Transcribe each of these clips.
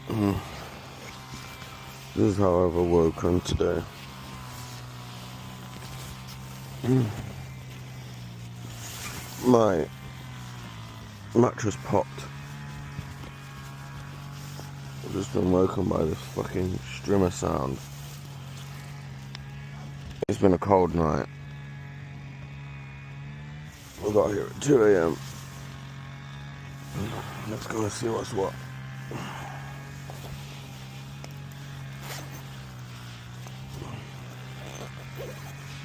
This is how I've awoken today. My mattress popped. I've just been woken by this fucking strimmer sound. It's been a cold night. We got here at 2 AM. Let's go and see what's what.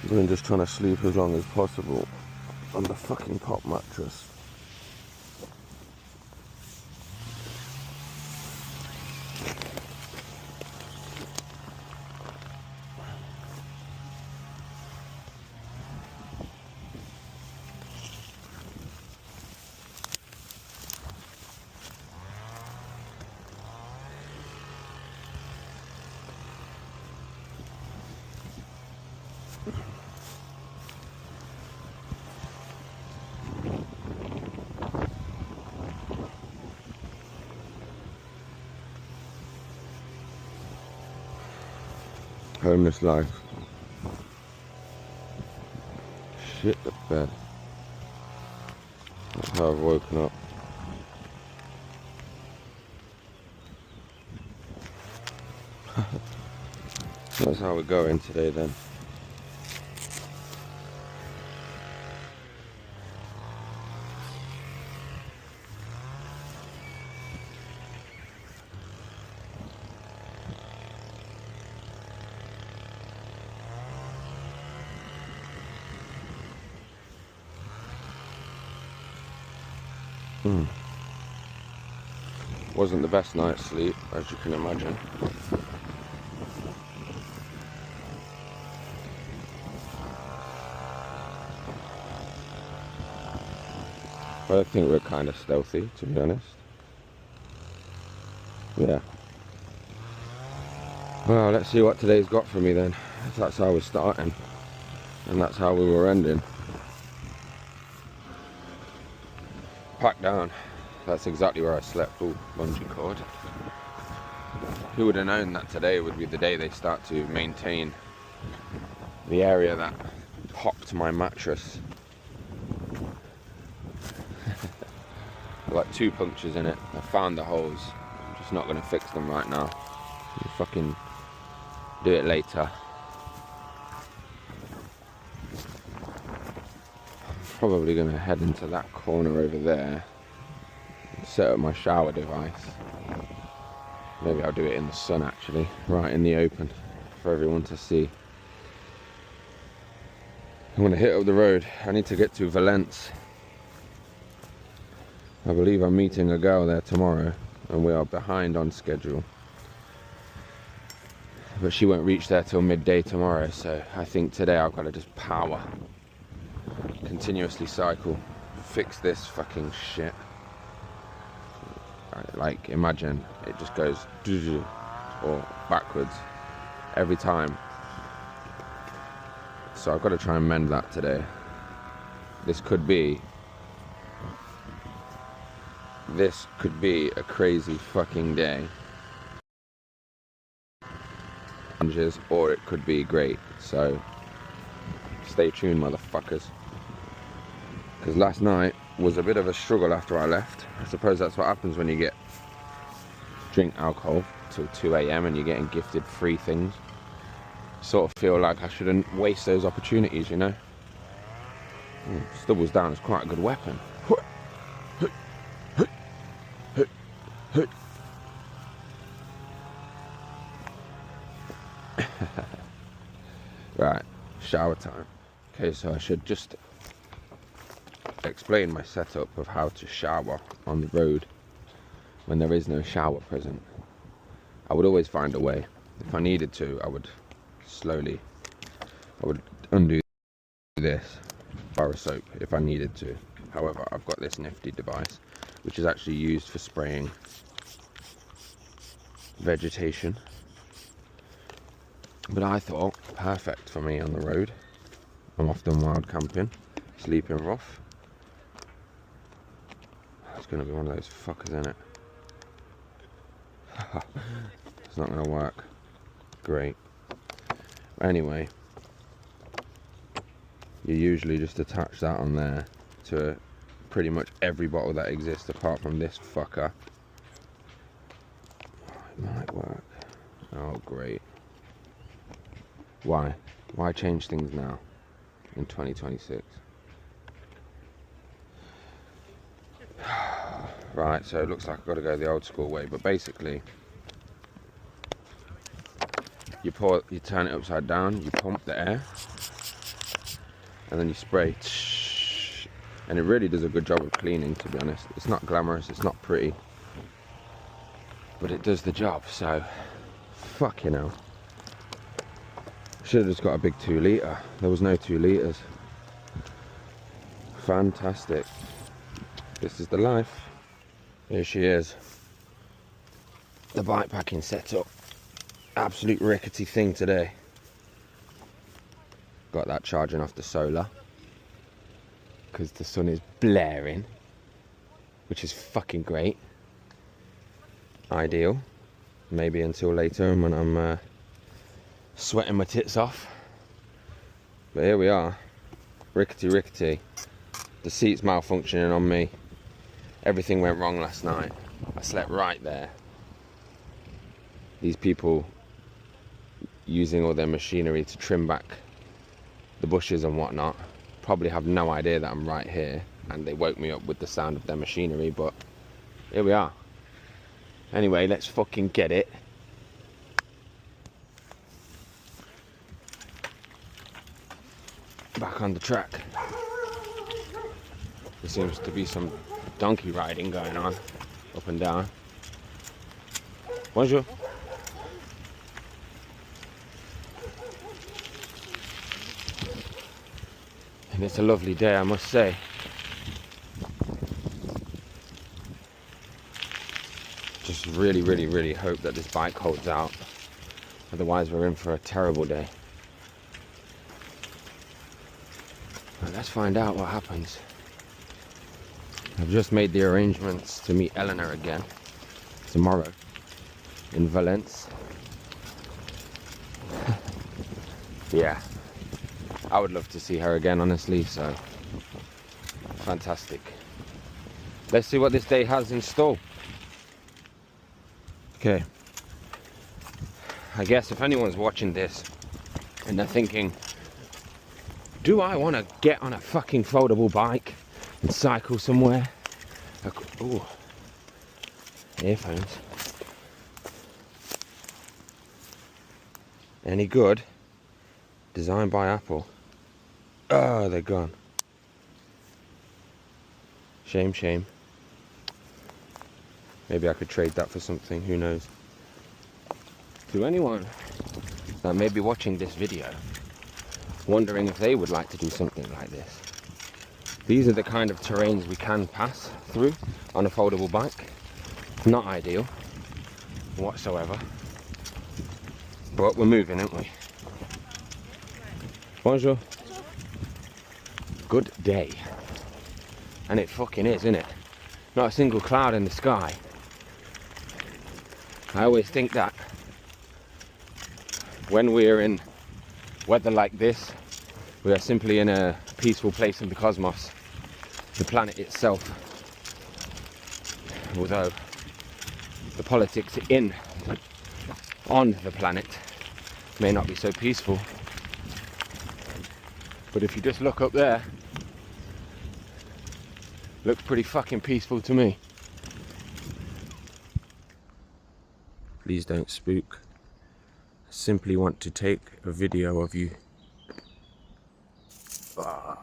I've been just trying to sleep as long as possible on the fucking pop mattress. Homeless life. Shit the bed. That's how I've woken up. That's how we're going today then. Wasn't the best night's sleep, as you can imagine. But I think we're kind of stealthy, to be honest. Yeah. Well, let's see what today's got for me then. If that's how we're starting, and that's how we were ending. Pack down. That's exactly where I slept. Full bungee cord. Who would have known that today would be the day they start to maintain the area that popped my mattress. Like 2 punctures in it. I found the holes. I'm just not going to fix them right now. I'll fucking do it later. I'm probably going to head into that corner over there. Set up my shower device. Maybe I'll do it in the sun actually, right in the open for everyone to see. I'm gonna hit up the road. I need to get to Valence. I believe I'm meeting a girl there tomorrow and we are behind on schedule. But she won't reach there till midday tomorrow, so I think today I've got to just power. Continuously cycle. Fix this fucking shit. Like, imagine it just goes or backwards every time. So I've got to try and mend that today. This could be a crazy fucking day. Or it could be great. So stay tuned, motherfuckers. Because last night was a bit of a struggle after I left. I suppose that's what happens when you drink alcohol till 2 AM and you're getting gifted free things. Sort of feel like I shouldn't waste those opportunities, you know. Stubbles down is quite a good weapon. Right, shower time. Okay, so I should just explain my setup of how to shower on the road when there is no shower present. I would always find a way. If I needed to, I would undo this bar of soap if I needed to. However, I've got this nifty device which is actually used for spraying vegetation. But I thought, perfect for me on the road. I'm often wild camping, sleeping rough. It's going to be one of those fuckers, isn't it? It's not going to work. Great. Anyway, you usually just attach that on there to pretty much every bottle that exists apart from this fucker. Oh, it might work. Oh, great. Why? Why change things now in 2026? Right, so it looks like I've got to go the old school way, but basically you turn it upside down, you pump the air, and then you spray, and it really does a good job of cleaning, to be honest. It's not glamorous, it's not pretty, but it does the job. So fucking hell, should have just got a big 2 litre. There was no 2 litres. Fantastic. This is the life. Here she is, the bikepacking setup. Absolute rickety thing today. Got that charging off the solar because the sun is blaring, which is fucking great. Ideal. Maybe until later when I'm sweating my tits off. But here we are. Rickety. The seat's malfunctioning on me. Everything went wrong last night. I slept right there. These people using all their machinery to trim back the bushes and whatnot probably have no idea that I'm right here, and they woke me up with the sound of their machinery, but here we are. Anyway, let's fucking get it. Back on the track. There seems to be some donkey riding going on up and down. Bonjour. And it's a lovely day, I must say. Just really hope that this bike holds out. Otherwise we're in for a terrible day. Right, let's find out what happens. I've just made the arrangements to meet Eleanor again tomorrow in Valence. Yeah, I would love to see her again, honestly, so fantastic. Let's see what this day has in store. Okay, I guess if anyone's watching this and they're thinking, do I want to get on a fucking foldable bike and cycle somewhere? Ooh, earphones. Any good? Designed by Apple. Oh, they're gone. Shame. Maybe I could trade that for something, who knows. To anyone that may be watching this video, wondering if they would like to do something like this. These are the kind of terrains we can pass through on a foldable bike. Not ideal whatsoever, but we're moving, aren't we? Bonjour. Good day. And it fucking is, isn't it? Not a single cloud in the sky. I always think that when we're in weather like this, we are simply in a peaceful place in the cosmos, the planet itself. Although the politics on the planet may not be so peaceful. But if you just look up there, looks pretty fucking peaceful to me. Please don't spook. I simply want to take a video of you. Ah,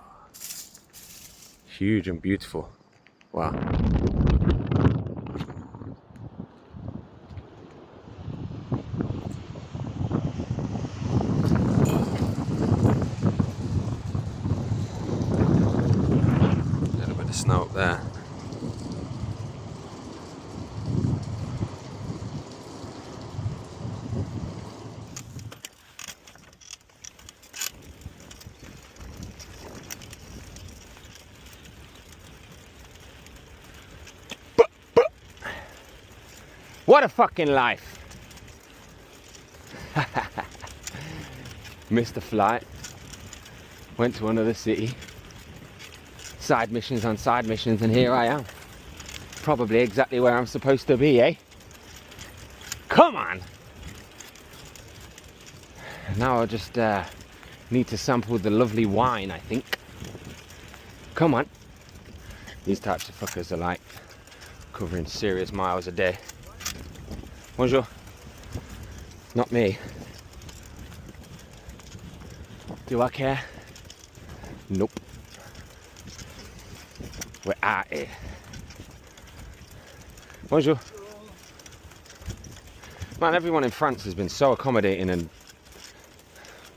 huge and beautiful. Wow. A little bit of snow up there. What a fucking life. Missed a flight. Went to another city. Side missions on side missions, and here I am. Probably exactly where I'm supposed to be, eh? Come on! Now I just need to sample the lovely wine, I think. Come on. These types of fuckers are like covering serious miles a day. Bonjour. Not me. Do I care? Nope. We're out here. Bonjour. Man, everyone in France has been so accommodating and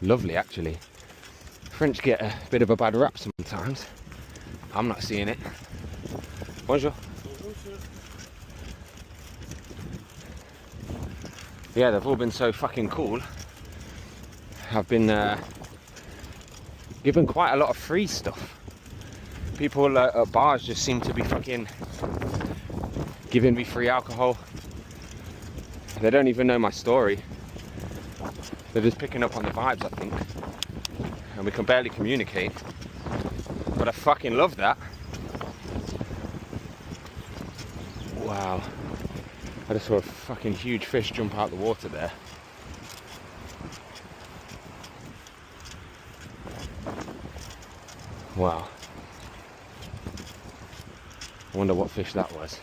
lovely, actually. French get a bit of a bad rap sometimes. I'm not seeing it. Bonjour. Yeah, they've all been so fucking cool. I've been given quite a lot of free stuff. People at bars just seem to be fucking giving me free alcohol. They don't even know my story. They're just picking up on the vibes, I think. And we can barely communicate. But I fucking love that. Wow. I just saw a fucking huge fish jump out the water there. Wow. I wonder what fish that was.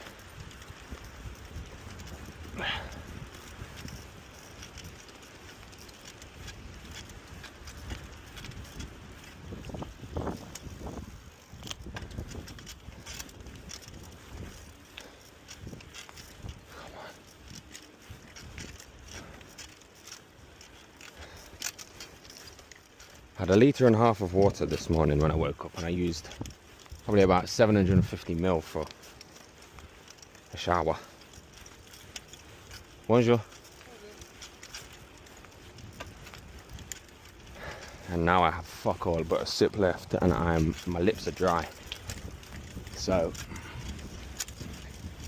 I had 1.5 litres of water this morning when I woke up, and I used probably about 750 ml for a shower. Bonjour. And now I have fuck all but a sip left, and my lips are dry. So,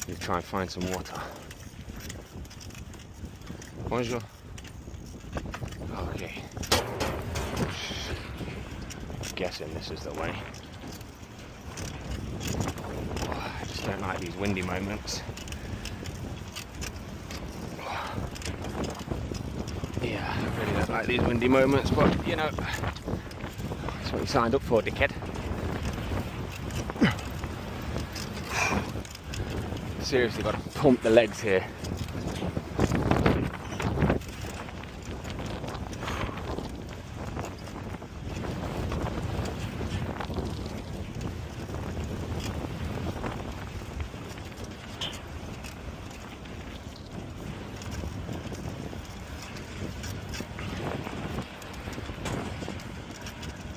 let's try and find some water. Bonjour. Okay. Guessing this is the way. Oh, I just don't like these windy moments. Yeah, I really don't like these windy moments, but you know, that's what you signed up for, dickhead. Seriously, got to pump the legs here.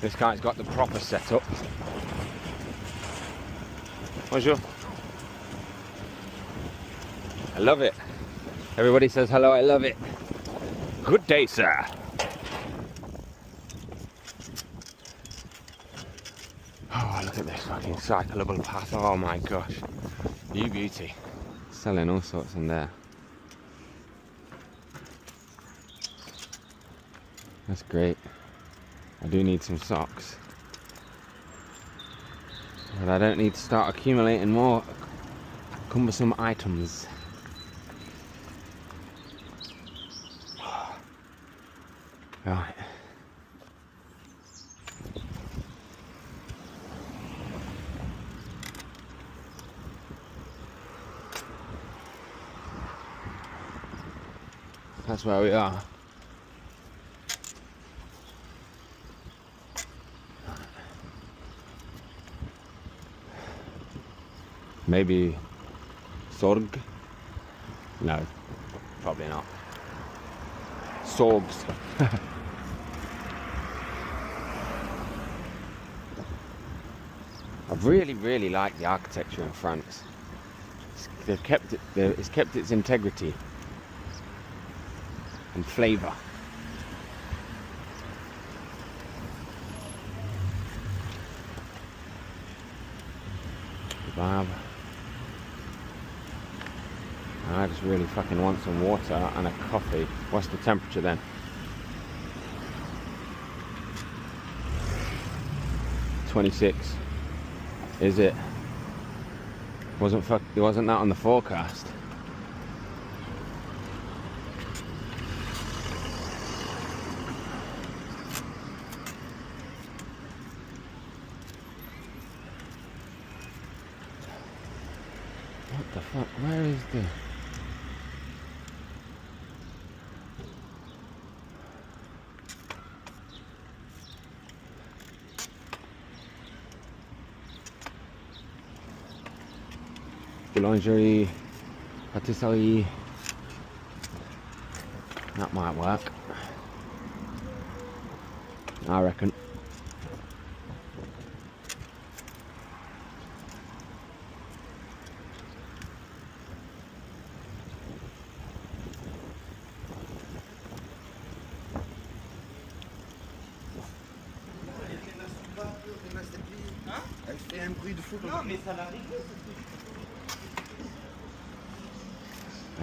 This guy's got the proper setup. Bonjour. I love it. Everybody says hello, I love it. Good day, sir. Oh, look at this fucking cyclable path. Oh my gosh. You beauty. Selling all sorts in there. That's great. I do need some socks. But I don't need to start accumulating more cumbersome items. Right. That's where we are. Maybe Sorg? No, probably not. Sorgs. I really like the architecture in France. It's kept its integrity and flavour. Vibe. I just really fucking want some water and a coffee. What's the temperature then? 26. Is it? Wasn't that on the forecast? What the fuck? Where is the... Boulangerie, patisserie. That might work, I reckon.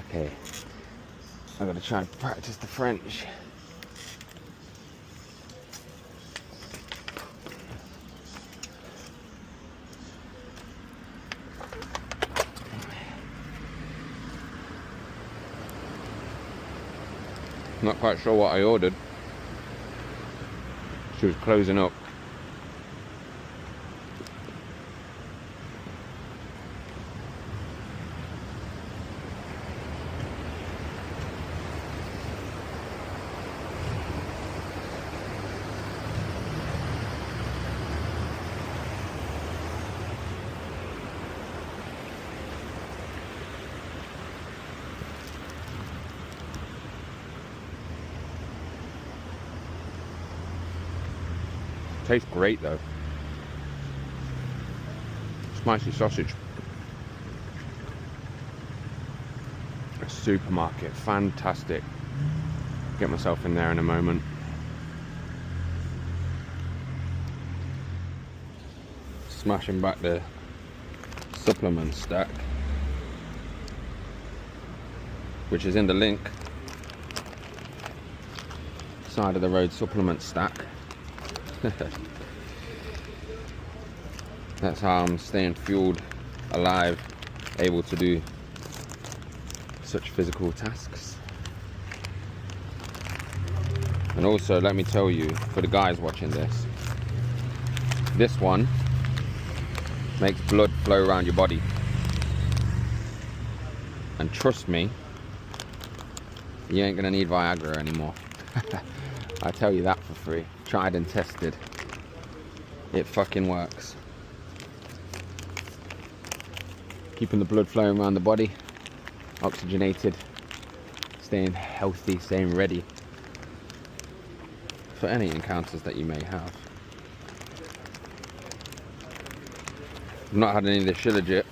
Okay, I'm gonna try and practice the French. Not quite sure what I ordered. She was closing up. Tastes great though. Spicy sausage. A supermarket, fantastic. Get myself in there in a moment. Smashing back the supplement stack, which is in the link. Side of the road supplement stack. That's how I'm staying fueled, alive, able to do such physical tasks. And also, let me tell you, for the guys watching this, this one makes blood flow around your body. And trust me, you ain't gonna need Viagra anymore. I tell you that for free. Tried and tested. It fucking works. Keeping the blood flowing around the body, oxygenated, staying healthy, staying ready for any encounters that you may have. I've not had any of the shilajit.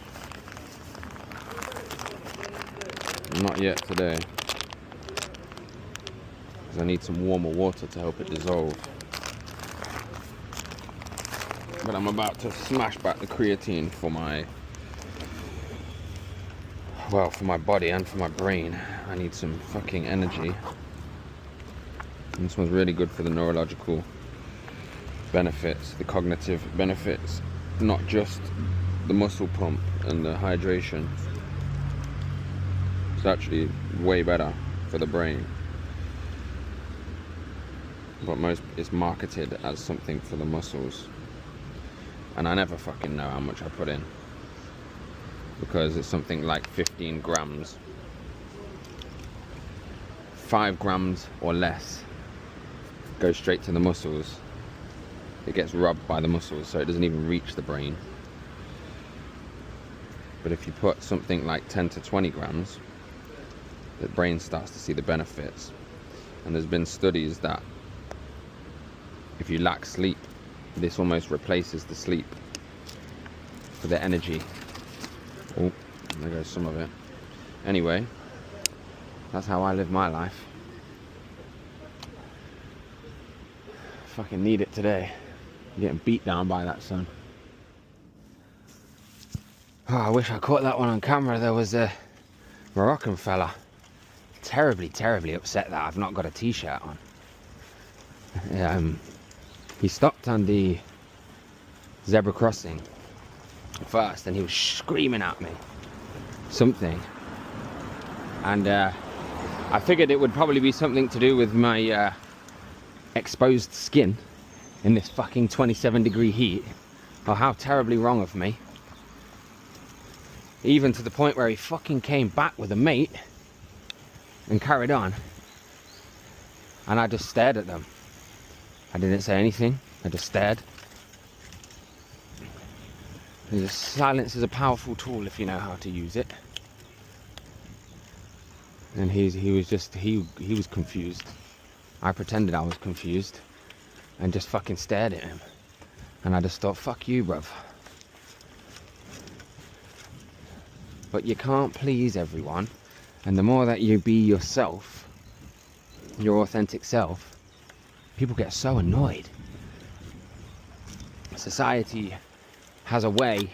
Not yet today. I need some warmer water to help it dissolve. But I'm about to smash back the creatine for my, well, for my body and for my brain. I need some fucking energy. And this one's really good for the neurological benefits, the cognitive benefits, not just the muscle pump and the hydration. It's actually way better for the brain. But it's marketed as something for the muscles, and I never fucking know how much I put in, because it's something like 15 grams. 5 grams or less goes straight to the muscles. It gets rubbed by the muscles, so it doesn't even reach the brain. But if you put something like 10 to 20 grams, the brain starts to see the benefits. And there's been studies that if you lack sleep, this almost replaces the sleep for the energy. Oh, there goes some of it. Anyway, that's how I live my life. Fucking need it today. I'm getting beat down by that sun. Oh, I wish I caught that one on camera. There was a Moroccan fella, terribly, terribly upset that I've not got a t-shirt on. He stopped on the zebra crossing first and he was screaming at me something, and I figured it would probably be something to do with my exposed skin in this fucking 27-degree heat. Oh, how terribly wrong of me. Even to the point where he fucking came back with a mate and carried on, and I just stared at them. I didn't say anything, I just stared. Silence is a powerful tool if you know how to use it. And he was confused. I pretended I was confused and just fucking stared at him. And I just thought, fuck you, bruv. But you can't please everyone. And the more that you be yourself, your authentic self, people get so annoyed. Society has a way,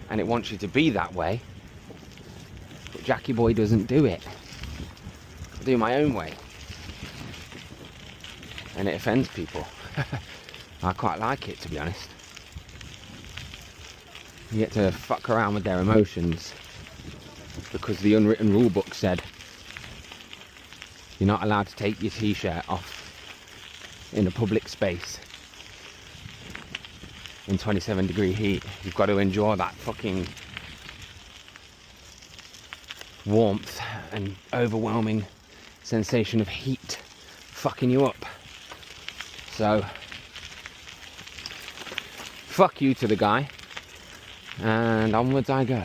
and it wants you to be that way. But Jackie Boy doesn't do it. I do my own way. And it offends people. I quite like it, to be honest. You get to fuck around with their emotions because the unwritten rule book said you're not allowed to take your t-shirt off in a public space in 27-degree heat. You've got to endure that fucking warmth and overwhelming sensation of heat fucking you up. So fuck you to the guy, and onwards I go.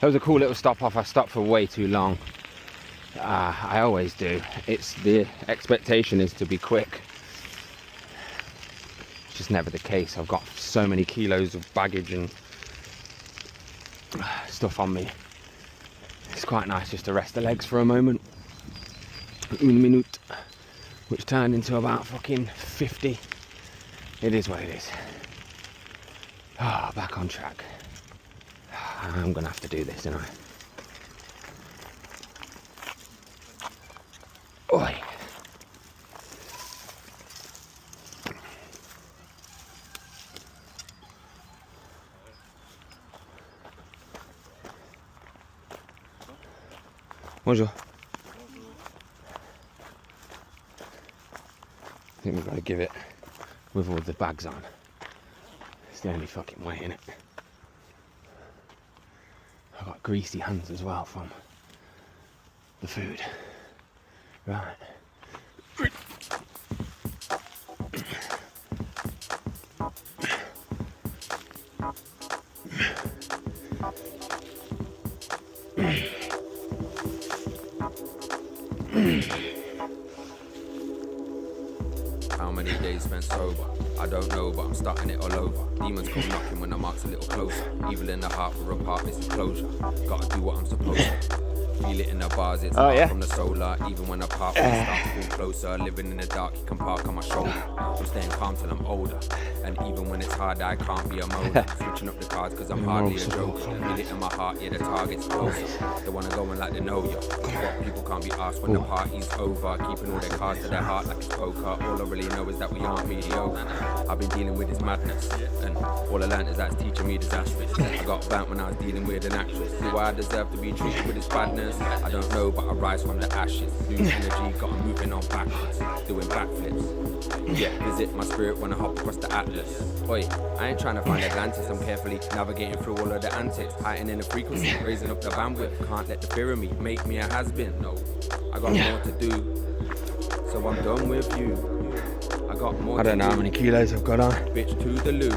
That was a cool little stop off. I stopped for way too long. I always do. It's the expectation is to be quick. It's just never the case. I've got so many kilos of baggage and stuff on me. It's quite nice just to rest the legs for a moment. Une minute, which turned into about fucking 50. It is what it is. Ah, back on track. I'm gonna have to do this, aren't I? Oi. Bonjour. I think we've got to give it with all the bags on. It's the only fucking way, innit? I've got greasy hands as well from the food. Right. How many days spent sober? I don't know, but I'm starting it all over. Demons come knocking when I'm asked a little closer. Evil in the heart, we're apart, this is closure. Gotta do what I'm supposed to. Feel it in the bars, it's hard from the solar. Even when I park, we start to pull closer. Living in the dark, you can park on my shoulder. I'm staying calm till I'm older. And even when it's hard, I can't be a moaner. Switching up the cards cause I'm hardly a joker. Feel it in my heart, yeah, the target's closer. They wanna go and like they know you. But people can't be asked when the party's over. Keeping all their cards to their heart like it's poker. All I really know is that we aren't mediocre. I've been dealing with this madness, and all I learned is that it's teaching me disastrous. I got burnt when I was dealing with an actress. Do I deserve to be treated with this badness? I don't know, but I rise from the ashes. New energy, got me moving on backwards, doing backflips. Yeah, visit my spirit when I hop across the atlas. Oi, I ain't trying to find Atlantis, I'm carefully navigating through all of the antics. Heightening the frequency, raising up the bandwidth. Can't let the fear of me make me a has-been. No, I got more to do, so I'm done with you. I got more. I don't know how many kilos I've got on. Bitch to the loo.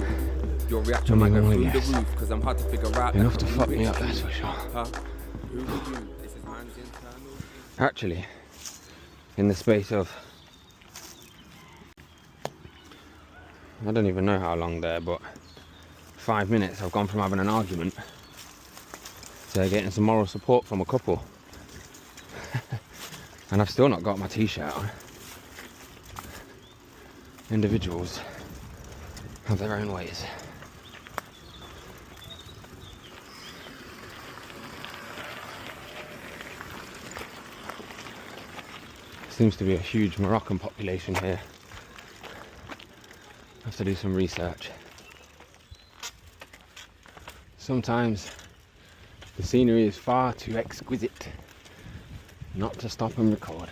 Your reaction might go through the roof, cause I'm hard to figure out. Enough to fuck me up, that's for sure. Huh? Who are you? This is man's internal. Actually, in the space of, I don't even know how long there, but 5 minutes, I've gone from having an argument to getting some moral support from a couple. And I've still not got my t-shirt on. Individuals have their own ways. Seems to be a huge Moroccan population here. Have to do some research. Sometimes the scenery is far too exquisite not to stop and record.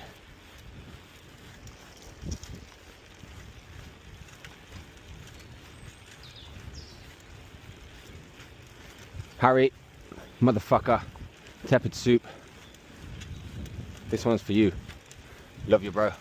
Harry, motherfucker, tepid soup. This one's for you. Love you, bro.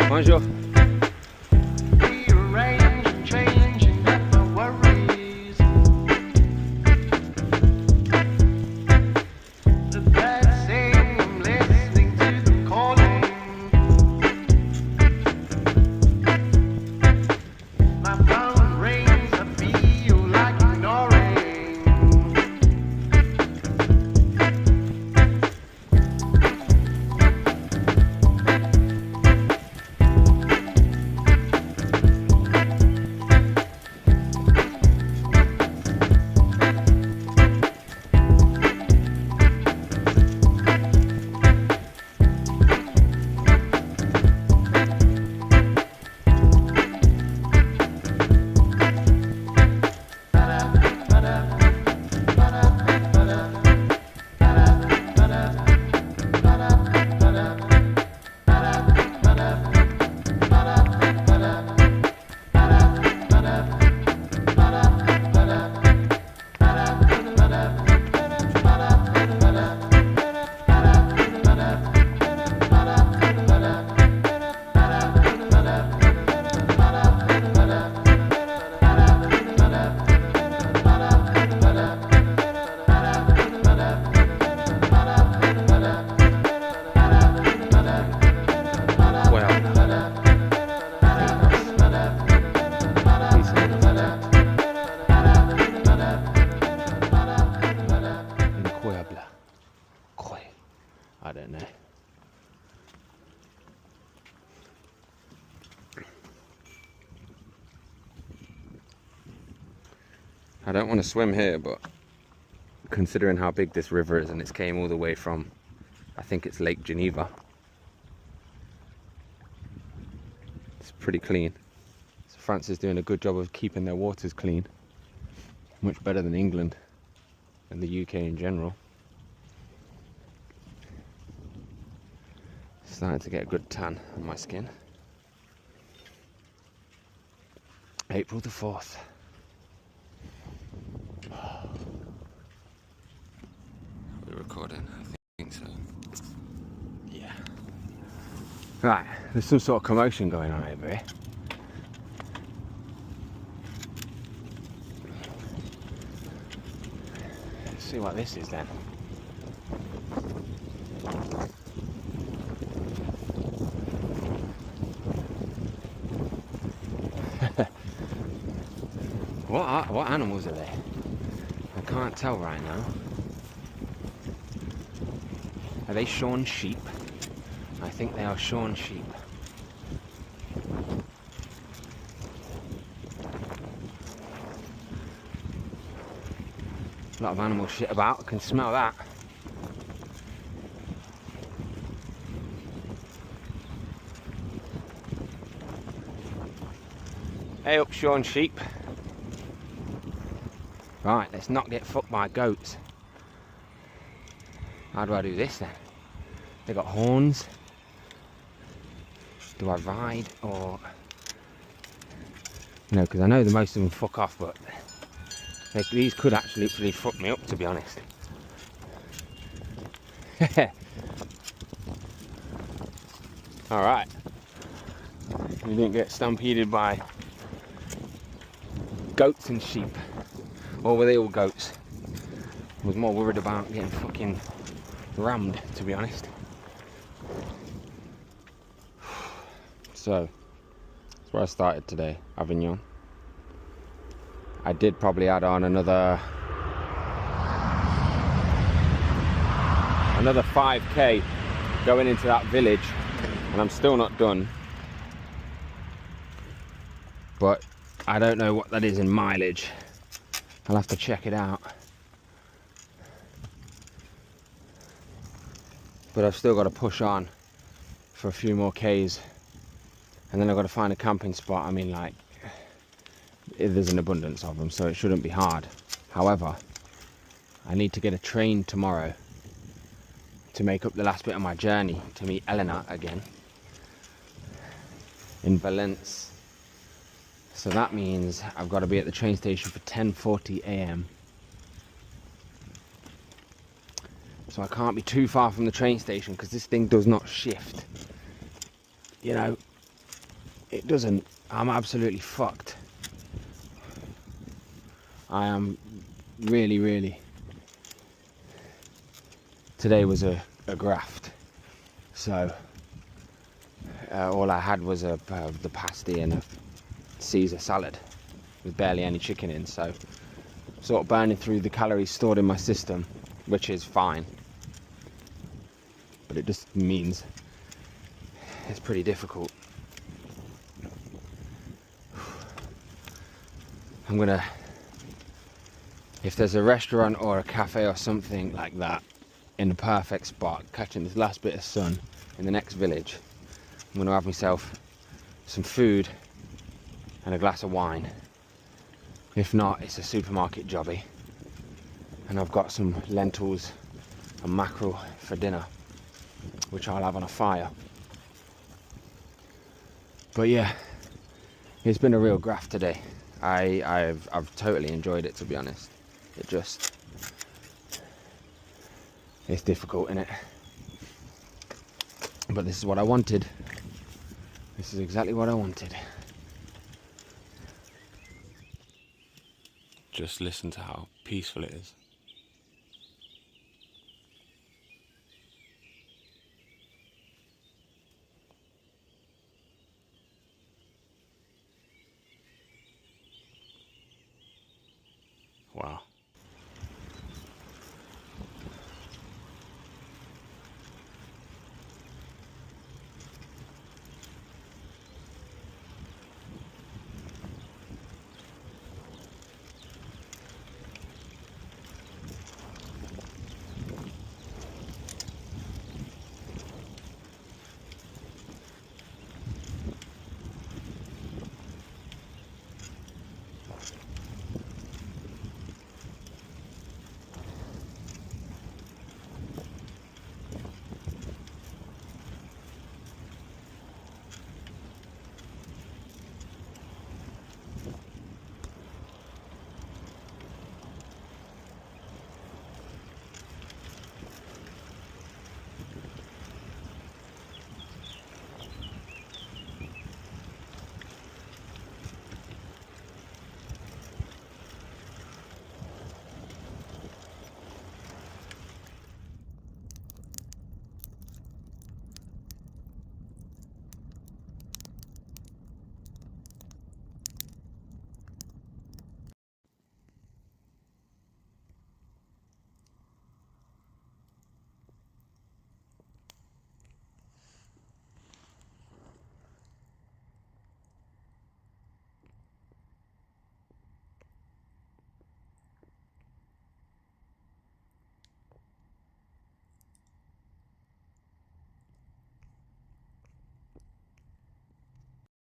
Bonjour. I don't know. I don't want to swim here, but considering how big this river is, and it's came all the way from, I think it's Lake Geneva. It's pretty clean. So France is doing a good job of keeping their waters clean. Much better than England and the UK in general. Starting to get a good tan on my skin. April the 4th. We're recording, I think so. Yeah. Right, there's some sort of commotion going on over here. Let's see what this is then. What animals are they? I can't tell right now. Are they shorn sheep? I think they are shorn sheep. A lot of animal shit about, I can smell that. Hey up, Sean Sheep. Right, let's not get fucked by goats. How do I do this then? They got horns. Do I ride or... No, because I know that most of them fuck off, but these could actually literally fuck me up, to be honest. Alright. You didn't get stampeded by goats and sheep. Or were they all goats? I was more worried about getting fucking rammed, to be honest. So, that's where I started today, Avignon. I did probably add on another 5k going into that village, and I'm still not done. But I don't know what that is in mileage. I'll have to check it out. But I've still got to push on for a few more Ks. And then I've got to find a camping spot. I mean, like, there's an abundance of them, so it shouldn't be hard. However, I need to get a train tomorrow to make up the last bit of my journey to meet Eleanor again in Valence. So that means I've got to be at the train station for 10:40 a.m. So I can't be too far from the train station because this thing does not shift. You know, it doesn't. I'm absolutely fucked. I am really. Today was a graft. So all I had was the pasty and a Caesar salad with barely any chicken in. So sort of burning through the calories stored in my system, which is fine. But it just means it's pretty difficult. I'm gonna, if there's a restaurant or a cafe or something like that in the perfect spot, catching this last bit of sun in the next village, I'm gonna have myself some food and a glass of wine. If not, it's a supermarket jobby. And I've got some lentils and mackerel for dinner, which I'll have on a fire. But yeah, it's been a real graft today. I've totally enjoyed it, to be honest. It's difficult, innit? But this is what I wanted. This is exactly what I wanted. Just listen to how peaceful it is.